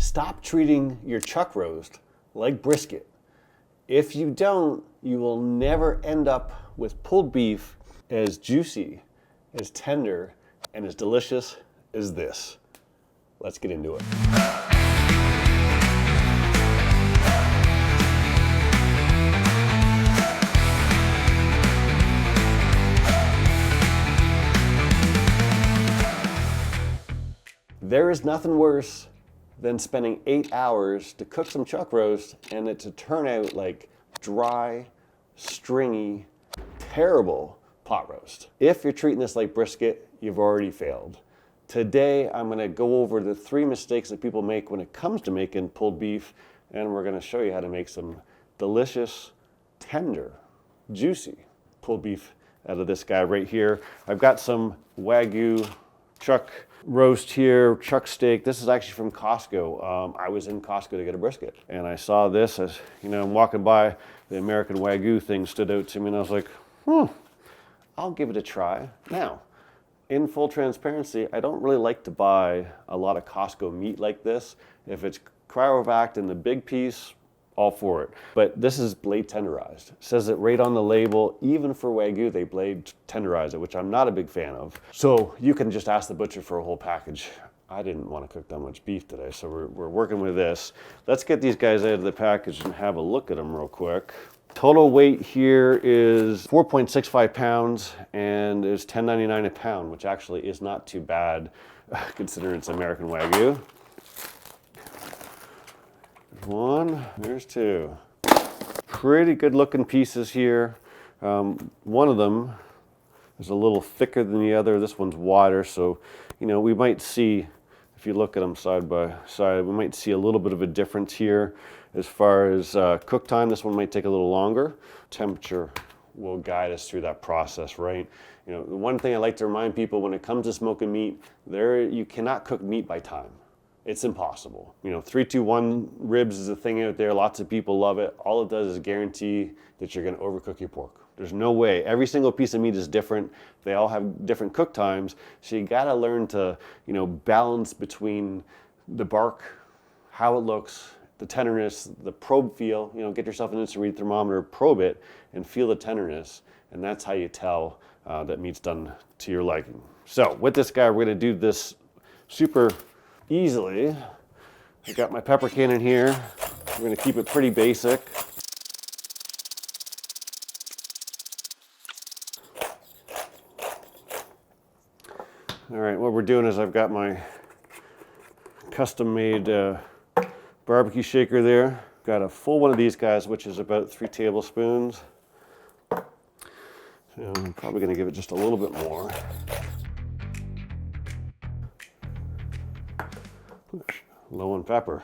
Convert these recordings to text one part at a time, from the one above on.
Stop treating your chuck roast like brisket. If you don't, you will never end up with pulled beef as juicy, as tender, and as delicious as this. Let's get into it. There is nothing worse than spending 8 hours to cook some chuck roast and it to turn out like dry, stringy, terrible pot roast. If you're treating this like brisket, you've already failed. Today, I'm gonna go over the 3 mistakes that people make when it comes to making pulled beef, and we're gonna show you how to make some delicious, tender, juicy pulled beef out of this guy right here. I've got some Wagyu chuck roast here, chuck steak. This is actually from Costco. I was in Costco to get a brisket, and I saw this as, I'm walking by, the American Wagyu thing stood out to me, and I was like, I'll give it a try. Now, in full transparency, I don't really like to buy a lot of Costco meat like this. If it's cryovac in the big piece, all for it. But this is blade tenderized. It says it right on the label, even for Wagyu, they blade tenderize it, which I'm not a big fan of. So you can just ask the butcher for a whole package. I didn't want to cook that much beef today, so we're working with this. Let's get these guys out of the package and have a look at them real quick. Total weight here is 4.65 pounds and is $10.99 a pound, which actually is not too bad considering it's American Wagyu. There's 1, there's 2. Pretty good looking pieces here. One of them is a little thicker than the other. This one's wider, so we might see, if you look at them side by side, we might see a little bit of a difference here. As far as cook time, this one might take a little longer. Temperature will guide us through that process, right? The one thing I like to remind people when it comes to smoking meat, you cannot cook meat by time. It's impossible. 3-2-1 ribs is a thing out there. Lots of people love it. All it does is guarantee that you're going to overcook your pork. There's no way. Every single piece of meat is different. They all have different cook times. So you got to learn to, balance between the bark, how it looks, the tenderness, the probe feel. Get yourself an instant read thermometer, probe it, and feel the tenderness. And that's how you tell that meat's done to your liking. So with this guy, we're going to do this super easily. I got my pepper can in here. We're going to keep it pretty basic. All right, what we're doing is I've got my custom-made barbecue shaker there. Got a full one of these guys, which is about 3 tablespoons. So I'm probably going to give it just a little bit more. Low in pepper.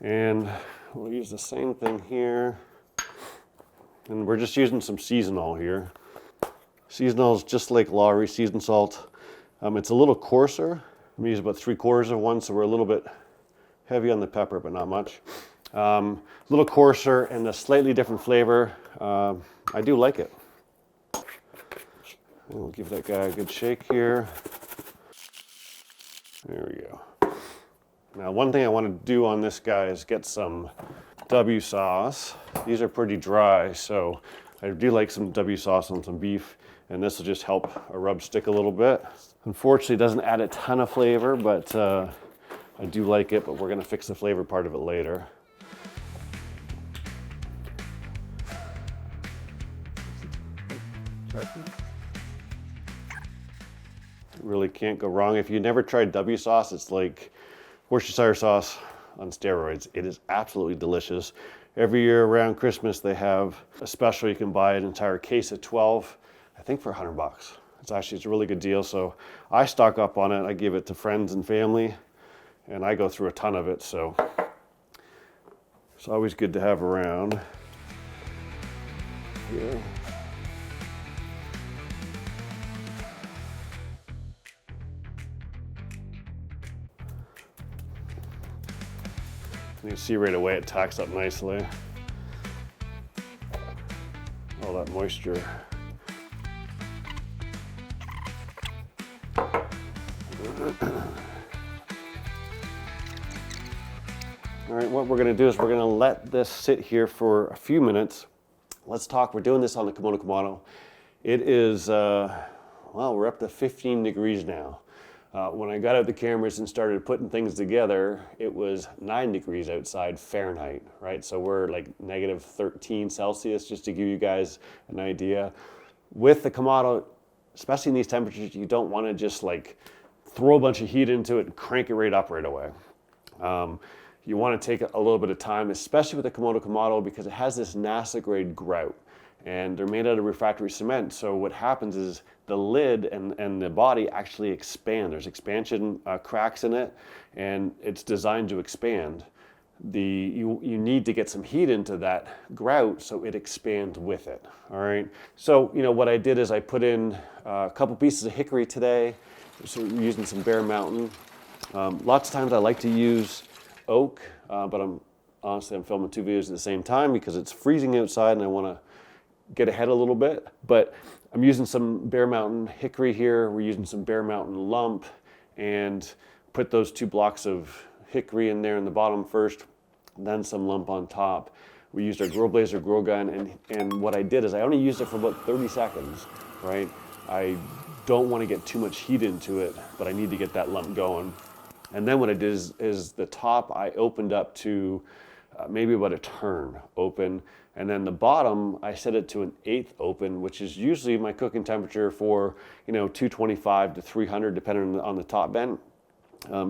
And we'll use the same thing here. And we're just using some seasonal here. Seasonal is just like Lawry seasoned salt. It's a little coarser. I'm gonna use about 3/4 of one, so we're a little bit heavy on the pepper, but not much. A little coarser and a slightly different flavor. I do like it. We'll give that guy a good shake here. There we go. Now, one thing I want to do on this guy is get some W sauce. These are pretty dry, so I do like some W sauce on some beef, and this will just help a rub stick a little bit. Unfortunately, it doesn't add a ton of flavor, but I do like it, but we're going to fix the flavor part of it later. Really can't go wrong. If you never tried W sauce, it's like Worcestershire sauce on steroids. It is absolutely delicious. Every year around Christmas, they have a special. You can buy an entire case of 12, I think for $100. It's a really good deal. So I stock up on it. I give it to friends and family, and I go through a ton of it. So it's always good to have around. Yeah. You can see right away it tacks up nicely. All that moisture. All right, what we're gonna do is we're gonna let this sit here for a few minutes. Let's talk, we're doing this on the Kimono Kamado. It is, well, we're up to 15 degrees now. When I got out the cameras and started putting things together, it was 9 degrees outside Fahrenheit, right? So we're like negative 13 Celsius, just to give you guys an idea. With the Kamado, especially in these temperatures, you don't wanna just like throw a bunch of heat into it and crank it right up right away. You want to take a little bit of time, especially with the Kimono Kamado, because it has this NASA grade grout and they're made out of refractory cement. So what happens is the lid and the body actually expand. There's expansion cracks in it and it's designed to expand. You need to get some heat into that grout so it expands with it. All right. So, you know, what I did is I put in a couple pieces of hickory today. So we're using some Bear Mountain. Lots of times I like to use oak, but I'm filming 2 videos at the same time because it's freezing outside and I want to get ahead a little bit. But I'm using some Bear Mountain hickory here. We're using some Bear Mountain lump and put those 2 blocks of hickory in there in the bottom first, then some lump on top. We used our Grow Blazer grow gun, and what I did is I only used it for about 30 seconds, right? I don't want to get too much heat into it, but I need to get that lump going. And then what I did is the top I opened up to maybe about a turn open, and then the bottom I set it to an 1/8 open, which is usually my cooking temperature for 225 to 300 depending on the top bend.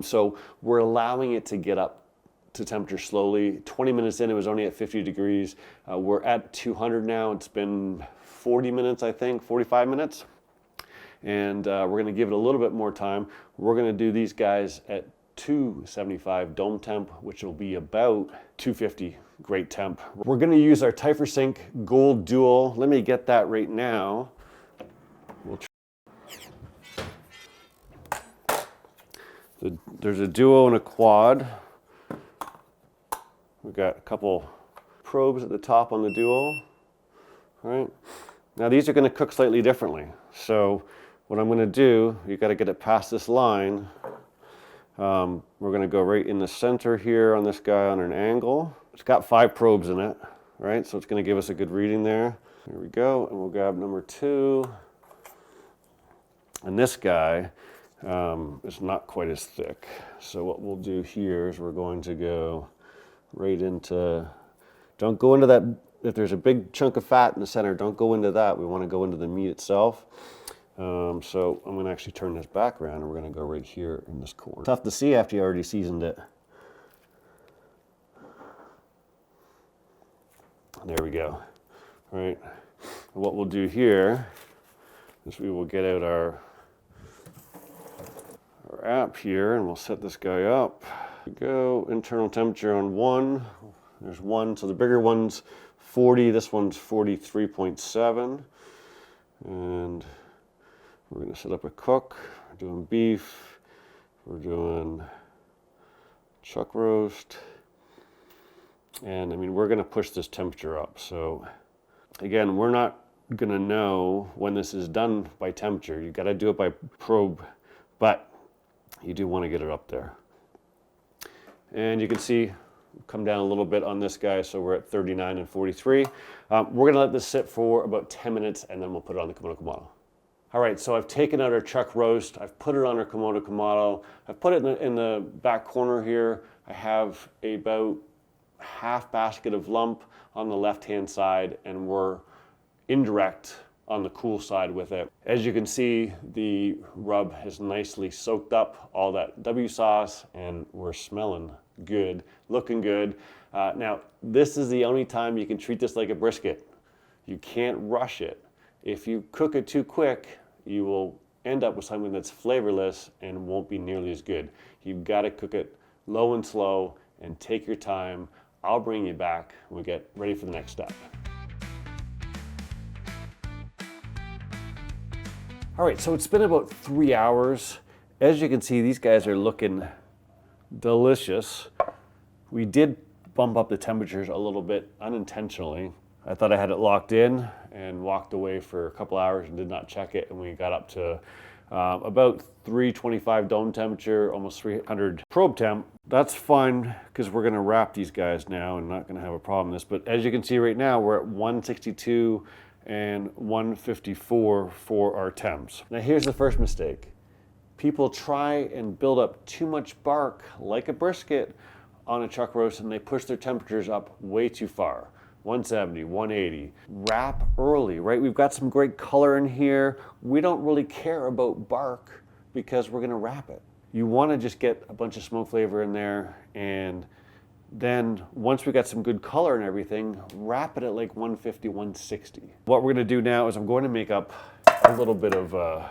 So we're allowing it to get up to temperature slowly. 20 minutes in, it was only at 50 degrees. We're at 200 now. It's been 40 minutes, I think, 45 minutes. And we're going to give it a little bit more time. We're going to do these guys at 275 dome temp, which will be about 250 great temp. We're going to use our Typhusync Gold Dual. Let me get that right now. There's a duo and a quad. We've got a couple probes at the top on the duo. All right. Now these are going to cook slightly differently. So what I'm going to do, you got to get it past this line. We're going to go right in the center here on this guy on an angle. It's got 5 probes in it, right? So it's going to give us a good reading there. Here we go, and we'll grab number 2. And this guy is not quite as thick. So what we'll do here is we're going to go right into, don't go into that, if there's a big chunk of fat in the center, don't go into that. We want to go into the meat itself. So I'm going to actually turn this back around and we're going to go right here in this corner. Tough to see after you already seasoned it. There we go. All right. And what we'll do here is we will get out our app here and we'll set this guy up. Here we go. Internal temperature on 1. There's 1. So the bigger one's 40. This one's 43.7. And we're going to set up a cook. We're doing beef. We're doing chuck roast. And I mean, we're going to push this temperature up. So again, we're not going to know when this is done by temperature. You got to do it by probe, but you do want to get it up there. And you can see, come down a little bit on this guy. So we're at 39 and 43. We're going to let this sit for about 10 minutes and then we'll put it on the Kimono Kamado. All right, so I've taken out our chuck roast. I've put it on our Kimono Kamado. I've put it in the back corner here. I have about half basket of lump on the left-hand side, and we're indirect on the cool side with it. As you can see, the rub has nicely soaked up all that W sauce, and we're smelling good, looking good. Now, this is the only time you can treat this like a brisket. You can't rush it. If you cook it too quick, you will end up with something that's flavorless and won't be nearly as good. You've got to cook it low and slow and take your time. I'll bring you back when we get ready for the next step. All right, so it's been about 3 hours. As you can see, these guys are looking delicious. We did bump up the temperatures a little bit unintentionally. I thought I had it locked in and walked away for a couple hours and did not check it, and we got up to about 325 dome temperature, almost 300 probe temp. That's fine because we're gonna wrap these guys now and not gonna have a problem with this. But as you can see right now, we're at 162 and 154 for our temps. Now here's the first mistake. People try and build up too much bark like a brisket on a chuck roast and they push their temperatures up way too far. 170, 180. Wrap early, right? We've got some great color in here. We don't really care about bark because we're gonna wrap it. You wanna just get a bunch of smoke flavor in there, and then once we got some good color and everything, wrap it at like 150, 160. What we're gonna do now is I'm going to make up a little bit of a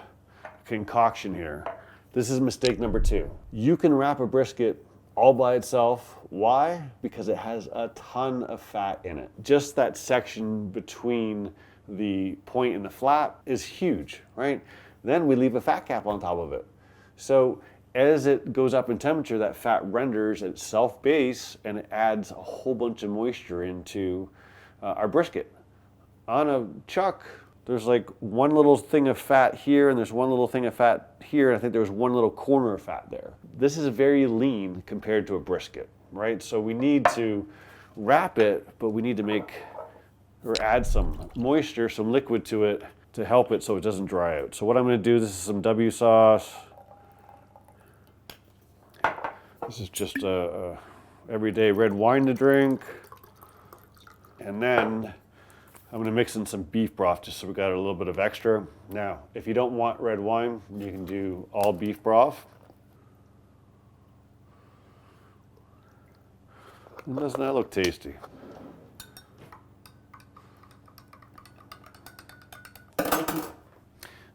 concoction here. This is mistake number 2. You can wrap a brisket all by itself. Why? Because it has a ton of fat in it. Just that section between the point and the flat is huge, right? Then we leave a fat cap on top of it. So as it goes up in temperature, that fat renders at self-base and it adds a whole bunch of moisture into our brisket. On a chuck, there's like one little thing of fat here and there's one little thing of fat here. And I think there was one little corner of fat there. This is very lean compared to a brisket, right? So we need to wrap it, but we need to make or add some moisture, some liquid to it to help it so it doesn't dry out. So what I'm gonna do, this is some W sauce. This is just a everyday red wine to drink. And then I'm gonna mix in some beef broth just so we got a little bit of extra. Now, if you don't want red wine, you can do all beef broth. And doesn't that look tasty?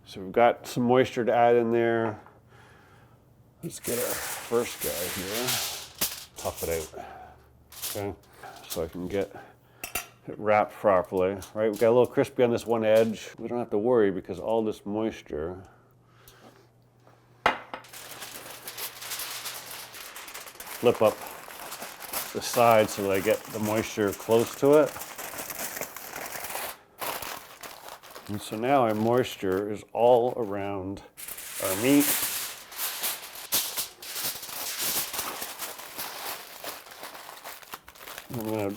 So we've got some moisture to add in there. Let's get our first guy here. Tough it out. Okay, so I can get it wrapped properly, right? We've got a little crispy on this one edge. We don't have to worry because all this moisture flip up the side so that I get the moisture close to it. And so now our moisture is all around our meat. I'm gonna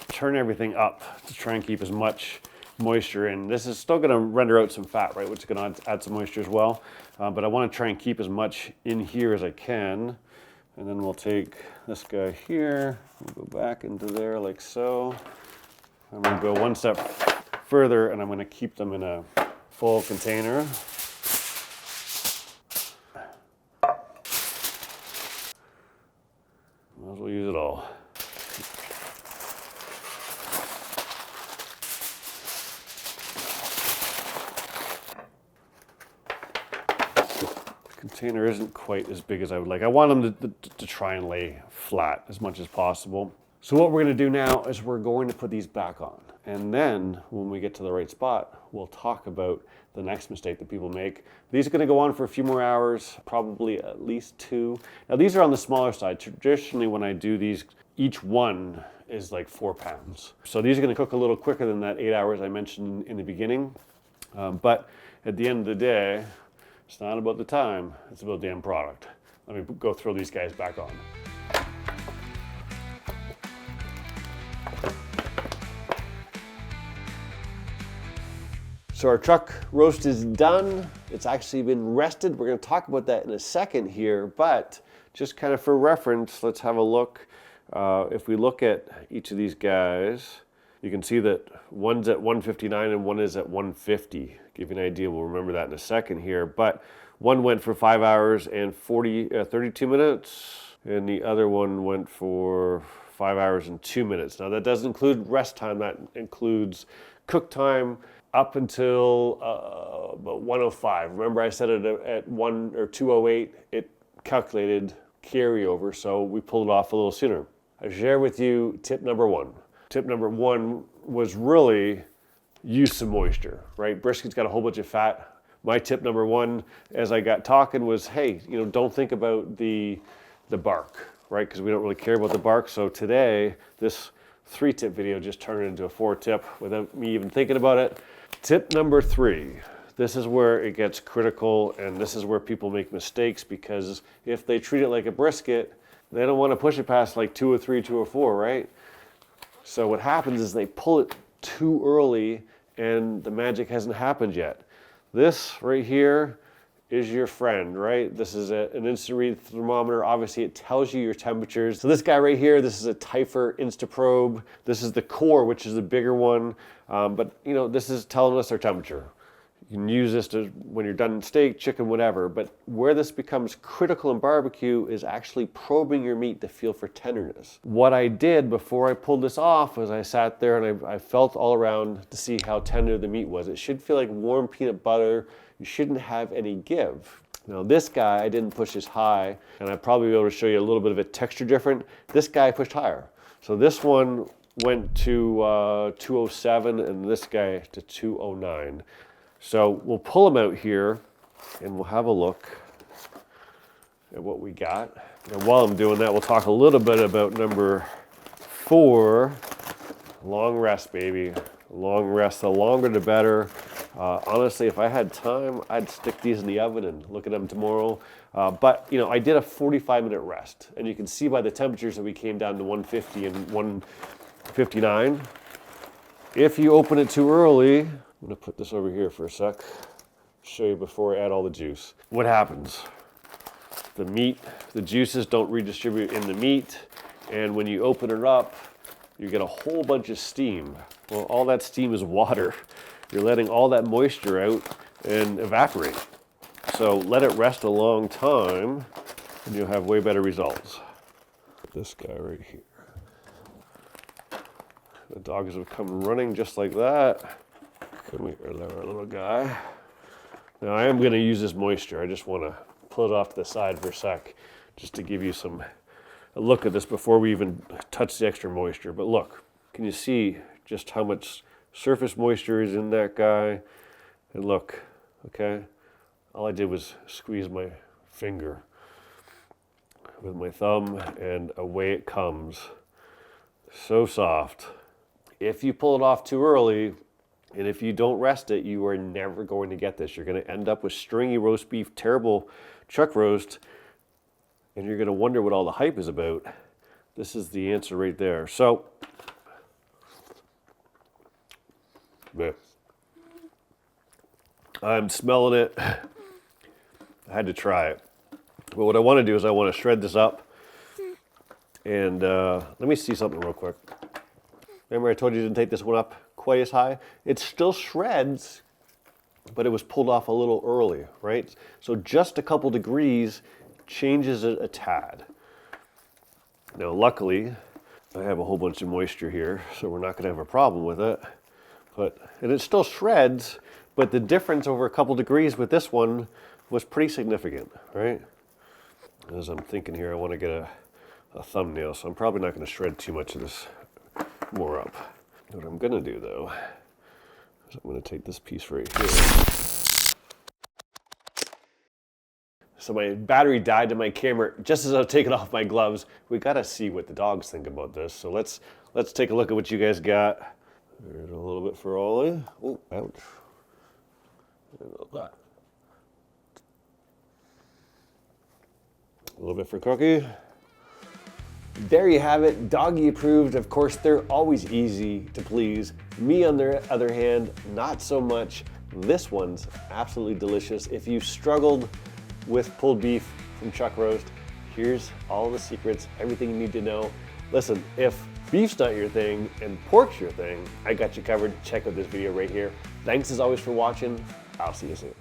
turn everything up to try and keep as much moisture in. This is still gonna render out some fat, right, which is gonna add some moisture as well. But I wanna try and keep as much in here as I can. And then we'll take this guy here, we'll go back into there like so. I'm gonna go one step further and I'm gonna keep them in a full container. Might as well use it all. Container isn't quite as big as I would like. I want them to try and lay flat as much as possible. So what we're gonna do now is we're going to put these back on. And then when we get to the right spot, we'll talk about the next mistake that people make. These are gonna go on for a few more hours, probably at least 2. Now these are on the smaller side. Traditionally when I do these, each one is like 4 pounds. So these are gonna cook a little quicker than that 8 hours I mentioned in the beginning. But at the end of the day, it's not about the time, it's about the end product. Let me go throw these guys back on. So our chuck roast is done. It's actually been rested. We're gonna talk about that in a second here, but just kind of for reference, let's have a look. If we look at each of these guys, you can see that one's at 159 and one is at 150. Give you an idea, we'll remember that in a second here. But one went for 5 hours and 32 minutes, and the other one went for 5 hours and 2 minutes. Now that doesn't include rest time, that includes cook time up until about 105. Remember I said it at 1 or 208, it calculated carryover, so we pulled it off a little sooner. I share with you tip number 1. Tip number 1 was really use some moisture, right? Brisket's got a whole bunch of fat. My tip number 1, as I got talking, was, hey, don't think about the bark, right? Because we don't really care about the bark. So today, this 3-tip video just turned into a 4-tip without me even thinking about it. Tip number 3. This is where it gets critical, and this is where people make mistakes, because if they treat it like a brisket, they don't want to push it past like 203, 204, right? So what happens is they pull it too early and the magic hasn't happened yet. This right here is your friend, right? This is an instant read thermometer. Obviously it tells you your temperatures. So this guy right here, this is a Typher Instaprobe. This is the Core, which is the bigger one. But you know, this is telling us our temperature. You can use this to when you're done steak, chicken, whatever. But where this becomes critical in barbecue is actually probing your meat to feel for tenderness. What I did before I pulled this off was I sat there and I felt all around to see how tender the meat was. It should feel like warm peanut butter. You shouldn't have any give. Now this guy, I didn't push as high, and I'd probably be able to show you a little bit of a texture different. This guy pushed higher. So this one went to 207 and this guy to 209. So we'll pull them out here and we'll have a look at what we got. And while I'm doing that, we'll talk a little bit about number 4, long rest, baby. Long rest, the longer the better. Honestly, if I had time, I'd stick these in the oven and look at them tomorrow. But you know, I did a 45-minute rest, and you can see by the temperatures that we came down to 150 and 159. If you open it too early, I'm gonna put this over here for a sec, show you before I add all the juice. What happens? The meat, the juices don't redistribute in the meat, and when you open it up, you get a whole bunch of steam. Well, all that steam is water. You're letting all that moisture out and evaporate. So let it rest a long time and you'll have way better results. This guy right here. The dogs have come running just like that. Come here, little guy. Now I am gonna use this moisture. I just wanna pull it off to the side for a sec, just to give you a look at this before we even touch the extra moisture. But look, can you see just how much surface moisture is in that guy? And look, okay? All I did was squeeze my finger with my thumb and away it comes. So soft. If you pull it off too early, and if you don't rest it, you are never going to get this. You're gonna end up with stringy roast beef, terrible chuck roast, and you're gonna wonder what all the hype is about. This is the answer right there. So, I'm smelling it. I had to try it. But what I want to do is I want to shred this up. And let me see something real quick. Remember I told you to take this one up quite as high? It still shreds, but it was pulled off a little early, right? So just a couple degrees changes it a tad. Now luckily, I have a whole bunch of moisture here, so we're not going to have a problem with it. And it still shreds, but the difference over a couple degrees with this one was pretty significant, right? As I'm thinking here, I want to get a thumbnail, so I'm probably not going to shred too much of this more up. What I'm going to do though, is I'm going to take this piece right here. So my battery died in my camera just as I was taking off my gloves. We got to see what the dogs think about this. So let's take a look at what you guys got. There's a little bit for Ollie. Oh, ouch. A little bit for Cookie. There you have it, doggy approved. Of course, they're always easy to please. Me, on the other hand, not so much. This one's absolutely delicious. If you struggled with pulled beef from chuck roast, here's all the secrets, everything you need to know. Listen, if beef's not your thing and pork's your thing, I got you covered. Check out this video right here. Thanks as always for watching. I'll see you soon.